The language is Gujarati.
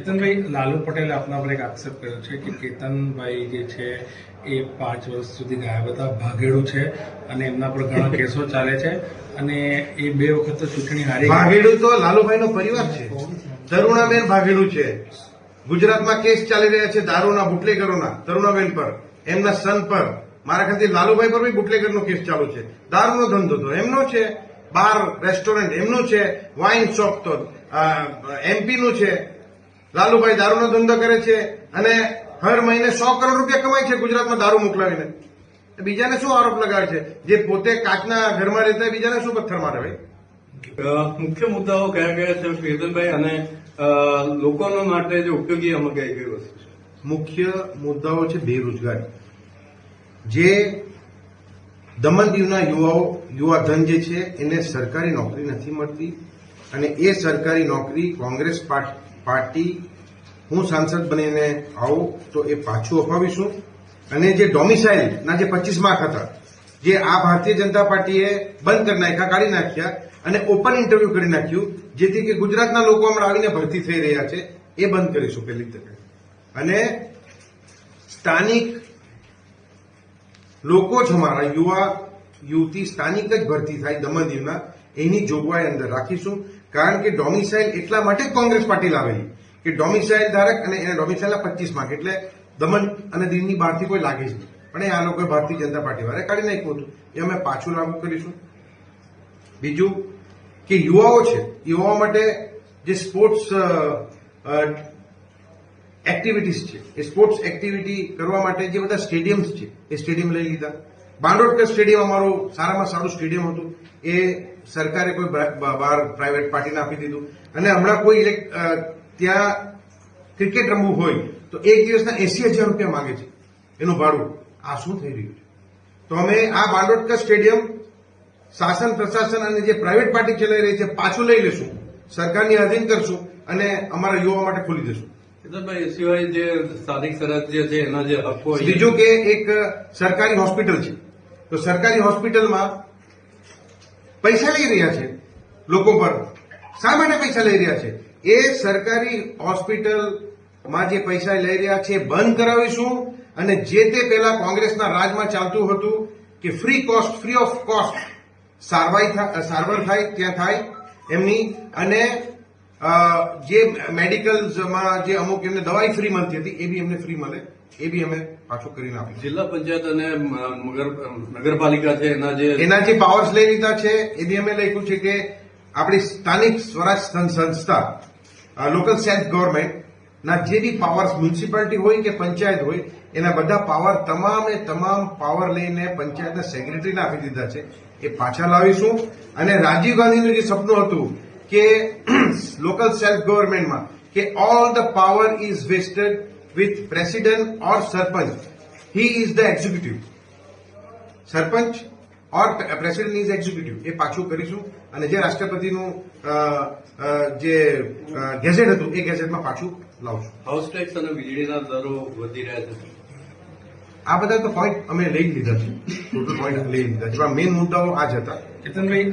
કેતનભાઈ, લાલુ પટેલે આપના પર એક આક્ષેપ કર્યો છે કે કેતનભાઈ જે છે એ 5 વર્ષ સુધી ગાયબ હતા, ભાગેડુ છે અને એમના પર ઘણા કેસો ચાલે છે અને એ 2 વખત તો ચૂંટણી હારી. ભાગેડુ તો લાલુભાઈનો પરિવાર છે. તરુણાબેન ભાગેડુ છે. ગુજરાતમાં કેસ ચાલી રહ્યા છે દારૂના બુટલેગરોના, તરુણાબેન પર, એમના સન પર. મારા ખ્યાલથી લાલુભાઈ પર બી બુટલેગરનો કેસ ચાલુ છે. દારૂનો ધંધો તો એમનો છે, બાર રેસ્ટોરન્ટ એમનું છે, વાઇન શોપ તો એમપી નું છે. લાલુભાઈ દારૂનો ધંધો કરે છે અને હર મહિને 100 કરોડ રૂપિયા કમાય છે ગુજરાતમાં દારૂ મોકલાવીને. બીજાને શું આરોપ લગાવે છે? જે પોતે કાચના ઘરમાં રહેતા બીજાને શું પથ્થર મારે? ભાઈ, મુખ્ય મુદ્દાઓ કયા કયા છે કેતનભાઈ, અને લોકોના માટે જે ઉપયોગી આમાં કઈ કઈ વસ્તુ છે? મુખ્ય મુદ્દાઓ છે બેરોજગારી. જે દમણ દીવના યુવા ધન જે છે એને સરકારી નોકરી નથી મળતી અને એ સરકારી નોકરી કોંગ્રેસ પાર્ટી હું સાંસદ બનીને આવું તો એ પાછું અપાવીશું. અને જે ડોમિસાઇલના જે 25 માર્ક હતા, જે આ ભારતીય જનતા પાર્ટીએ બંધ કરી નાખ્યા, કાઢી નાખ્યા અને ઓપન ઇન્ટરવ્યુ કરી નાખ્યું, જેથી કે ગુજરાતના લોકો હમણાં આવીને ભરતી થઈ રહ્યા છે, એ બંધ કરીશું પહેલી તકે. અને સ્થાનિક લોકો જ અમારા યુવતી સ્થાનિક જ ભરતી થાય દમણ દીવના, એની જોગવાઈ અંદર રાખીશું. કારણ કે ડોમિસાઇલ એટલા માટે જ કોંગ્રેસ પાર્ટી લાવેલી કે ડોમિસાઇલ ધારક અને એના ડોમિસાઇલના 25 માર્ક એટલે દમણ અને દીવની બહારથી કોઈ લાગે જ નહીં. પણ એ આ લોકોએ ભારતીય જનતા પાર્ટી વાળા કાઢી નાખ્યું હતું, એ અમે પાછું લાગુ કરીશું. બીજું કે યુવાઓ છે, યુવાઓ માટે જે સ્પોર્ટ્સ એક્ટિવિટીઝ છે, એ સ્પોર્ટ્સ એક્ટિવિટી કરવા માટે જે બધા સ્ટેડિયમ્સ છે એ સ્ટેડિયમ લઈ લીધા. બાંડોડકર સ્ટેડિયમ અમારું સારામાં સારું સ્ટેડિયમ હતું, એ સરકારે કોઈ બહાર પ્રાઇવેટ પાર્ટીને આપી દીધું. અને હમણાં કોઈ ત્યાં ક્રિકેટ રમવું હોય તો એક દિવસના 80,000 રૂપિયા માંગે છે એનું ભાડું. આ શું થઈ રહ્યું છે? તો અમે આ બાંડોડકર સ્ટેડિયમ શાસન પ્રશાસન અને જે પ્રાઇવેટ પાર્ટી ચલાવી રહી છે પાછું લઈ લેશું, સરકારની અધીન કરશું અને અમારા યુવા માટે ખોલી દેશું. કેતનભાઈ, એ સિવાય જે સ્થાનિક સ્વરાજ્ય છે એના જે હકો, બીજું કે એક સરકારી હોસ્પિટલ છે, તો સરકારી હોસ્પિટલમાં પૈસા લઈ રહ્યા છે લોકો પર. શા માટે પૈસા લઈ રહ્યા છે? એ સરકારી હોસ્પિટલમાં જે પૈસા લઈ રહ્યા છે બંધ કરાવીશું. અને જે તે પહેલા કોંગ્રેસના રાજમાં ચાલતું હતું કે ફ્રી ઓફ કોસ્ટ સારવાર થાય ત્યાં થાય એમની, અને જે મેડિકલ્સમાં જે અમુક એમને દવાઈ ફ્રી મળતી હતી એ બી એમને ફ્રી મળે, એ બી અમે પાછું કરીને આપીશું. જિલ્લા પંચાયત અને નગરપાલિકા છે એના જે પાવર્સ લઈ લીધા છે એ બી અમે લખ્યું છે કે આપણી સ્થાનિક સ્વરાજ સંસ્થા, લોકલ સેલ્ફ ગવર્મેન્ટ ના જે બી પાવર્સ મ્યુનિસિપાલિટી હોય કે પંચાયત હોય એના બધા પાવર તમામ પાવર લઈને પંચાયતના સેક્રેટરીને આપી દીધા છે, એ પાછા લાવીશું. અને રાજીવ ગાંધીનું જે સપનું હતું કે લોકલ સેલ્ફ ગવર્મેન્ટમાં કે all the power is vested with president or sarpanch, he is the executive, sarpanch or president is executive, એ પાછું કરીશું. અને જે રાષ્ટ્રપતિનું જે ગેઝેટ હતું એ ગેઝેટમાં પાછું લાવશું. હાઉસ ટેક્સ અને વીજળીના દરો વધી રહ્યા છે. આ બધા તો પોઈન્ટ અમે લઈ લીધા છે, ટોટલ પોઈન્ટ લઈ લીધા છે. મેઇન મુદ્દાઓ આ જ હતા. કેતનભાઈ,